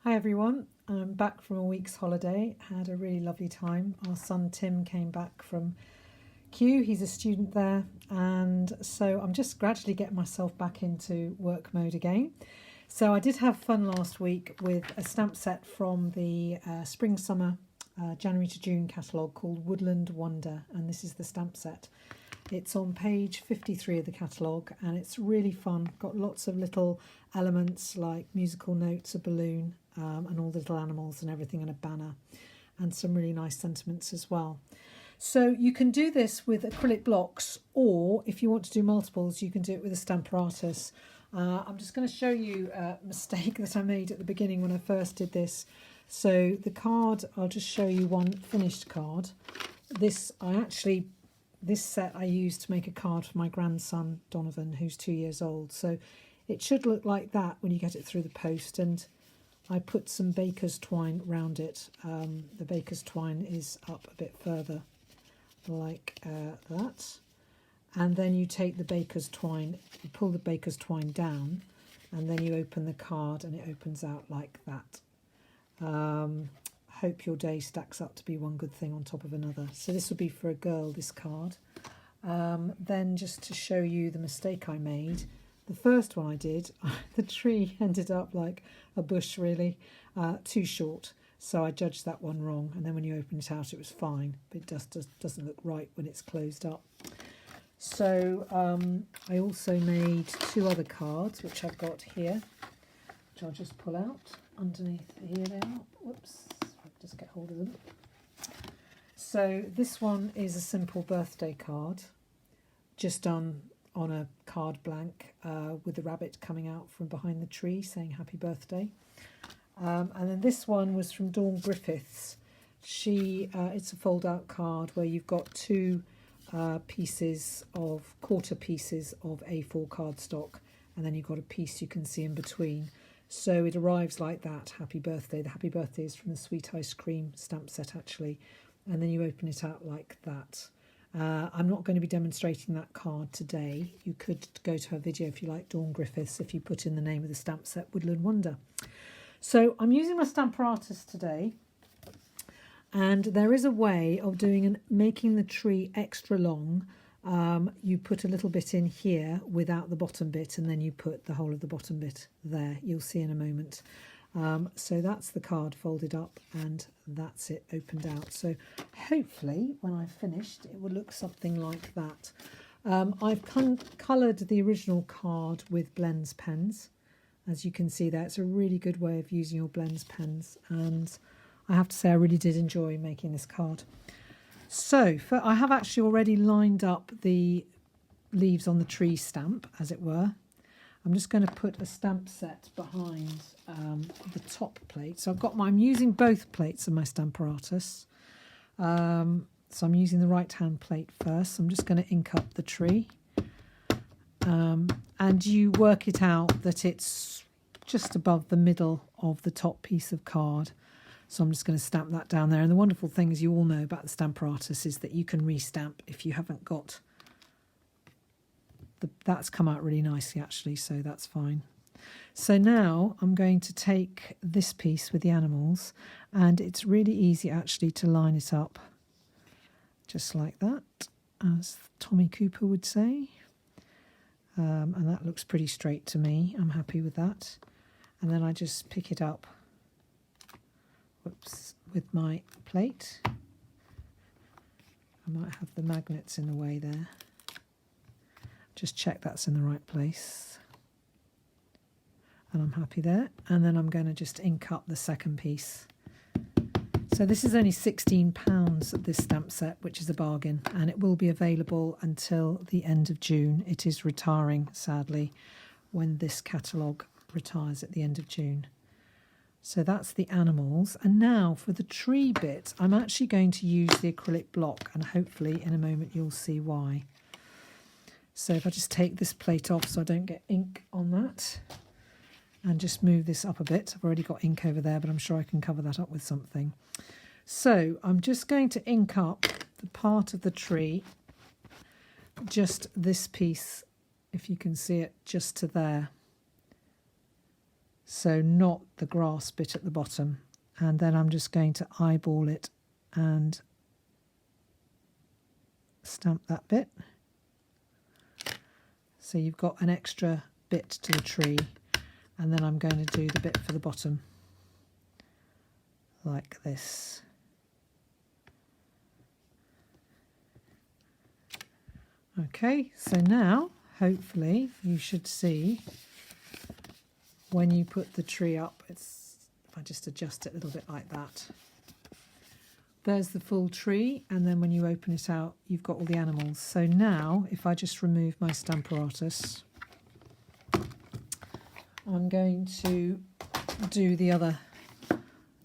Hi everyone, I'm back from a week's holiday. Had a really lovely time. Our son Tim came back from Kew, he's a student there, and so I'm just gradually getting myself back into work mode again. So I did have fun last week with a stamp set from the Spring Summer January to June catalogue called Woodland Wonder, and this is the stamp set. It's on page 53 of the catalogue and it's really fun. Got lots of little elements like musical notes, a balloon, and all the little animals and everything, and a banner, and some really nice sentiments as well. So you can do this with acrylic blocks, or if you want to do multiples, you can do it with a Stamparatus. I'm just going to show you a mistake that I made at the beginning when I first did this. So the card, I'll just show you one finished card. This set I used to make a card for my grandson Donovan, who's 2 years old. So it should look like that when you get it through the post, and I put some baker's twine round it. The baker's twine is up a bit further, like that. And then you take the baker's twine, you pull the baker's twine down, and then you open the card and it opens out like that. Hope your day stacks up to be one good thing on top of another. So this will be for a girl, this card. Then just to show you the mistake I made, the first one I did, the tree ended up like a bush really, too short. So I judged that one wrong, and then when you open it out it was fine, but it just doesn't look right when it's closed up. So I also made two other cards, which I've got here, which I'll just pull out underneath. Here they are. Whoops, I'll just get hold of them. So this one is a simple birthday card, just done on a card blank with the rabbit coming out from behind the tree saying happy birthday. And then this one was from Dawn Griffiths. It's a fold out card where you've got two quarter pieces of A4 cardstock, and then you've got a piece you can see in between. So it arrives like that, happy birthday. The happy birthday is from the Sweet Ice Cream stamp set actually, and then you open it out like that. I'm not going to be demonstrating that card today. You could go to her video if you like, Dawn Griffiths, if you put in the name of the stamp set, Woodland Wonder. So I'm using my Stamparatus today, and there is a way of making the tree extra long. You put a little bit in here without the bottom bit, and then you put the whole of the bottom bit there. You'll see in a moment. So that's the card folded up, and that's it opened out. So hopefully when I've finished it will look something like that. I've coloured the original card with Blends pens. As you can see there, it's a really good way of using your Blends pens, and I have to say I really did enjoy making this card. So I have actually already lined up the leaves on the tree stamp, as it were. I'm just going to put a stamp set behind the top plate. So I'm using both plates of my Stamparatus. So I'm using the right-hand plate first. I'm just going to ink up the tree. And you work it out that it's just above the middle of the top piece of card. So I'm just going to stamp that down there. And the wonderful thing, as you all know about the Stamparatus, is that you can restamp if you haven't got... That's come out really nicely actually, so that's fine. So now I'm going to take this piece with the animals, and it's really easy actually to line it up just like that, as Tommy Cooper would say. And that looks pretty straight to me. I'm happy with that. And then I just pick it up, whoops, with my plate. I might have the magnets in the way there. Just check that's in the right place. And I'm happy there. And then I'm going to just ink up the second piece. So this is only £16 this stamp set, which is a bargain, and it will be available until the end of June. It is retiring, sadly, when this catalogue retires at the end of June. So that's the animals. And now for the tree bit, I'm actually going to use the acrylic block, and hopefully in a moment you'll see why. So if I just take this plate off so I don't get ink on that, and just move this up a bit. I've already got ink over there, but I'm sure I can cover that up with something. So I'm just going to ink up the part of the tree, just this piece, if you can see it, just to there. so not the grass bit at the bottom. And then I'm just going to eyeball it and stamp that bit. So you've got an extra bit to the tree, and then I'm going to do the bit for the bottom like this. Okay, so now hopefully you should see when you put the tree up, if I just adjust it a little bit like that, there's the full tree, and then when you open it out you've got all the animals. So now if I just remove my Stamparatus, I'm going to do the other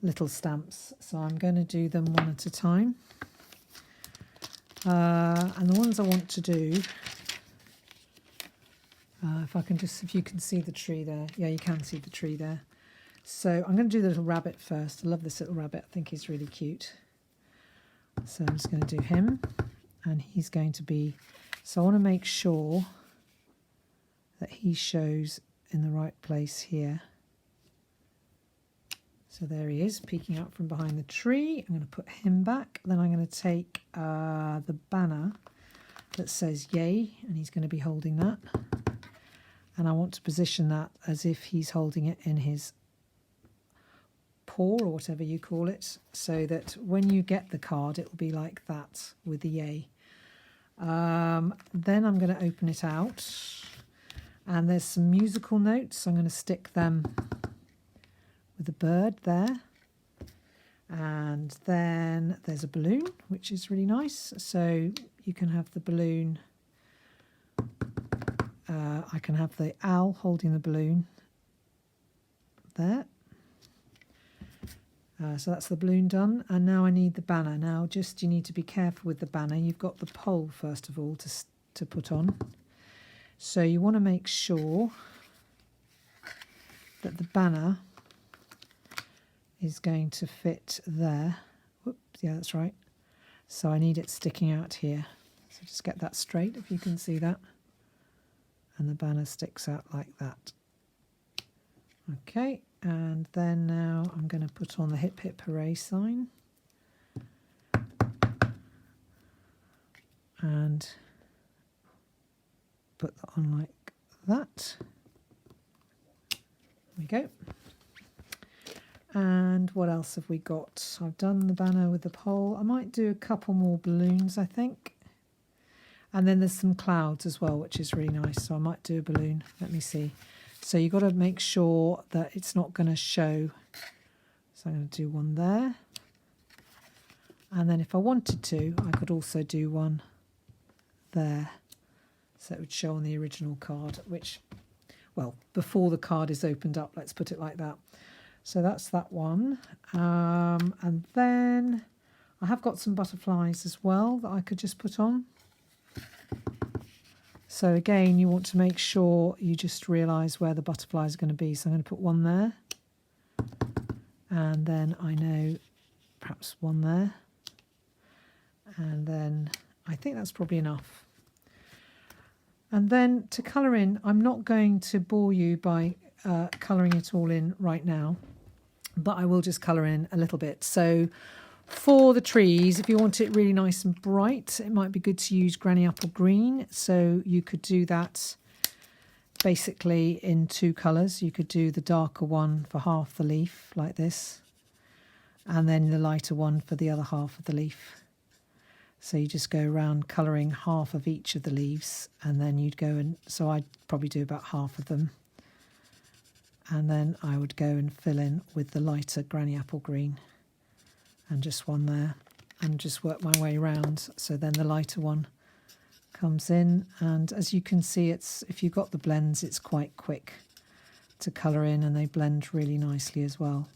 little stamps. So I'm going to do them one at a time. And the ones I want to do, if you can see the tree there. Yeah, you can see the tree there. So I'm going to do the little rabbit first. I love this little rabbit. I think he's really cute. So I'm just going to do him, and he's going to be, so I want to make sure that he shows in the right place here. So there he is, peeking out from behind the tree. I'm going to put him back. Then I'm going to take the banner that says yay, and he's going to be holding that. And I want to position that as if he's holding it in his paw, or whatever you call it, so that when you get the card it will be like that with the yay. Then I'm going to open it out, and there's some musical notes. I'm going to stick them with a bird there, and then there's a balloon, which is really nice. So you can have the balloon, I can have the owl holding the balloon there. So that's the balloon done, and now I need the banner. Now just, you need to be careful with the banner. You've got the pole first of all to put on. So you want to make sure that the banner is going to fit there. Whoops, yeah, that's right. So I need it sticking out here. So just get that straight, if you can see that. And the banner sticks out like that. Okay, and then now I'm going to put on the hip hip hooray sign. And put that on like that. There we go. And what else have we got? I've done the banner with the pole. I might do a couple more balloons, I think. And then there's some clouds as well, which is really nice. So I might do a balloon. Let me see. So you've got to make sure that it's not going to show. So I'm going to do one there. And then if I wanted to, I could also do one there. So it would show on the original card, which, well, before the card is opened up, let's put it like that. So that's that one. And then I have got some butterflies as well that I could just put on. So again, you want to make sure you just realise where the butterflies are going to be. So I'm going to put one there. And then I know perhaps one there. And then I think that's probably enough. And then to colour in, I'm not going to bore you by colouring it all in right now, but I will just colour in a little bit. So for the trees, if you want it really nice and bright, it might be good to use Granny Apple Green. So you could do that basically in two colours. You could do the darker one for half the leaf like this, and then the lighter one for the other half of the leaf. So you just go around colouring half of each of the leaves, and then you'd go and, so I'd probably do about half of them. And then I would go and fill in with the lighter Granny Apple Green. And just one there, and just work my way around. So then the lighter one comes in, and as you can see, it's, if you've got the blends, it's quite quick to colour in, and they blend really nicely as well.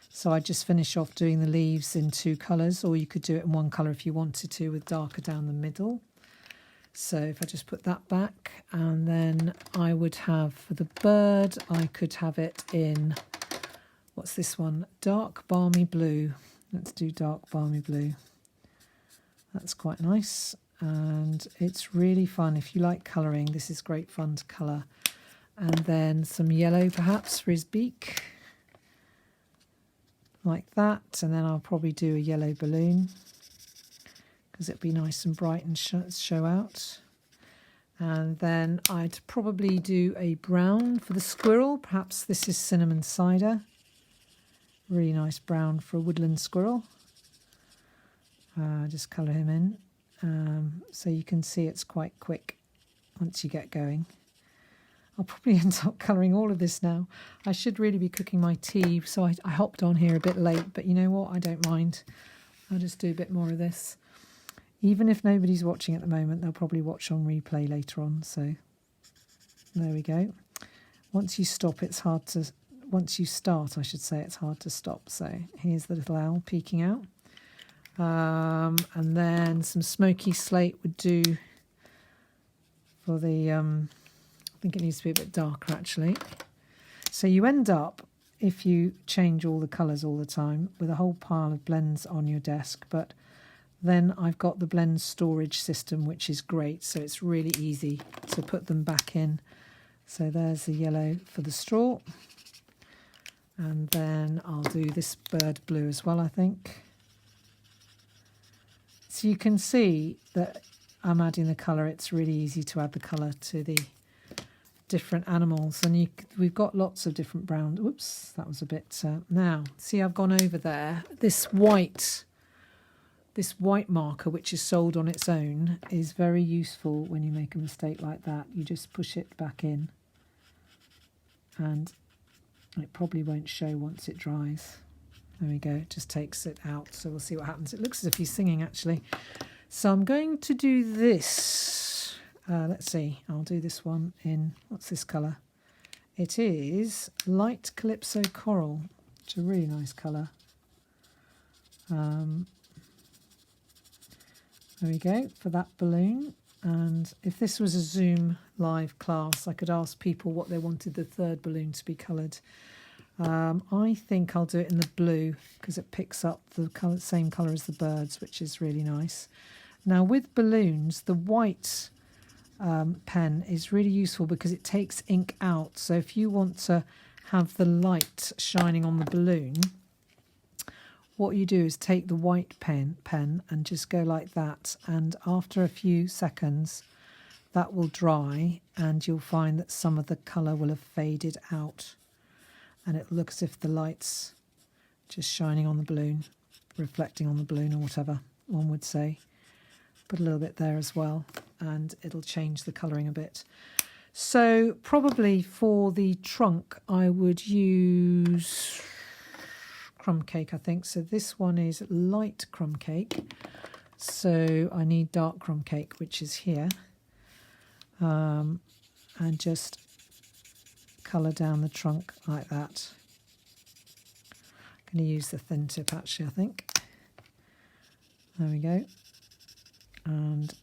So I just finish off doing the leaves in two colours, or you could do it in one colour if you wanted to, with darker down the middle. So if I just put that back, and then I would have, for the bird, I could have it in, what's this one? Dark Balmy Blue. Let's do dark balmy blue. That's quite nice, and it's really fun. If you like colouring, this is great fun to colour. and then some yellow perhaps for his beak, like that. And then I'll probably do a yellow balloon because it'd be nice and bright and show out. And then I'd probably do a brown for the squirrel. Perhaps this is cinnamon cider. Really nice brown for a woodland squirrel. Just colour him in. So you can see it's quite quick once you get going. I'll probably end up colouring all of this now. I should really be cooking my tea, so I hopped on here a bit late, but you know what? I don't mind. I'll just do a bit more of this. Even if nobody's watching at the moment, they'll probably watch on replay later on. So there we go. Once you stop, it's hard to... Once you start, I should say, it's hard to stop. So here's the little owl peeking out. And then some smoky slate would do for the... I think it needs to be a bit darker, actually. So you end up, if you change all the colours all the time, with a whole pile of blends on your desk. But then I've got the blend storage system, which is great. So it's really easy to put them back in. So there's the yellow for the straw. And then I'll do this bird blue as well, I think. So you can see that I'm adding the colour. It's really easy to add the colour to the different animals. And we've got lots of different browns. Whoops, that was a bit... now, see, I've gone over there. This white marker, which is sold on its own, is very useful when you make a mistake like that. You just push it back in. And it probably won't show once it dries. There we go, it just takes it out. So we'll see what happens. It looks as if he's singing, actually. So I'm going to do this. Let's see, I'll do this one in, what's this colour? It is light Calypso Coral, which is a really nice colour. There we go, for that balloon. And if this was a Zoom live class, I could ask people what they wanted the third balloon to be coloured. I think I'll do it in the blue because it picks up the same colour as the birds, which is really nice. Now with balloons, the white pen is really useful because it takes ink out. So if you want to have the light shining on the balloon, what you do is take the white pen and just go like that. And after a few seconds, that will dry and you'll find that some of the colour will have faded out. And it looks as if the light's just shining on the balloon, reflecting on the balloon or whatever one would say. Put a little bit there as well and it'll change the colouring a bit. So probably for the trunk I would use crumb cake, I think. So this one is light crumb cake. So I need dark crumb cake, which is here. And just colour down the trunk like that. I'm going to use the thin tip actually, I think. There we go. And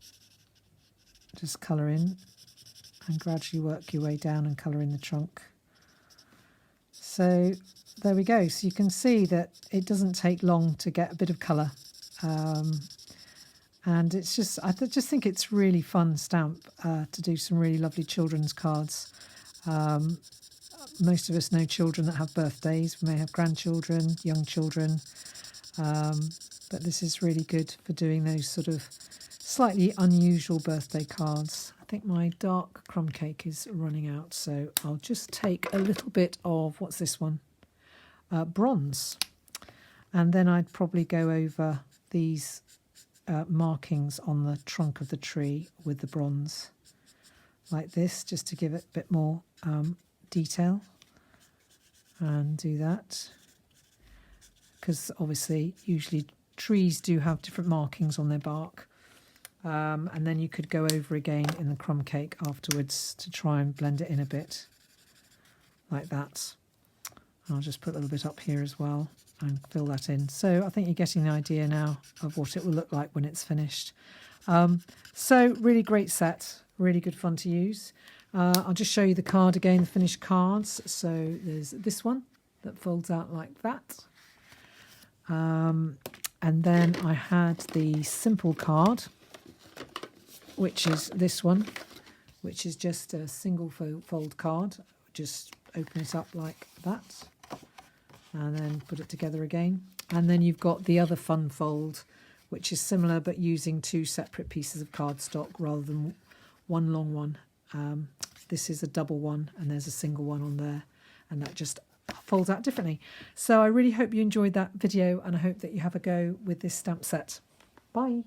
just colour in and gradually work your way down and colour in the trunk. So there we go. So you can see that it doesn't take long to get a bit of colour. And it's just, I just think it's really fun stamp to do some really lovely children's cards. Most of us know children that have birthdays. We may have grandchildren, young children. But this is really good for doing those sort of slightly unusual birthday cards. I think my dark crumb cake is running out, so I'll just take a little bit of, what's this one? Bronze. And then I'd probably go over these markings on the trunk of the tree with the bronze, like this, just to give it a bit more detail. And do that. Because obviously, usually trees do have different markings on their bark. And then you could go over again in the crumb cake afterwards to try and blend it in a bit, like that. I'll just put a little bit up here as well and fill that in. So I think you're getting the idea now of what it will look like when it's finished. So really great set, really good fun to use. I'll just show you the card again, the finished cards. So there's this one that folds out like that. And then I had the simple card, which is this one. which is just a single fold card. Just open it up like that and then put it together again. And then you've got the other fun fold, which is similar but using two separate pieces of cardstock rather than one long one. This is a double one and there's a single one on there, and that just folds out differently. So I really hope you enjoyed that video, and I hope that you have a go with this stamp set. Bye.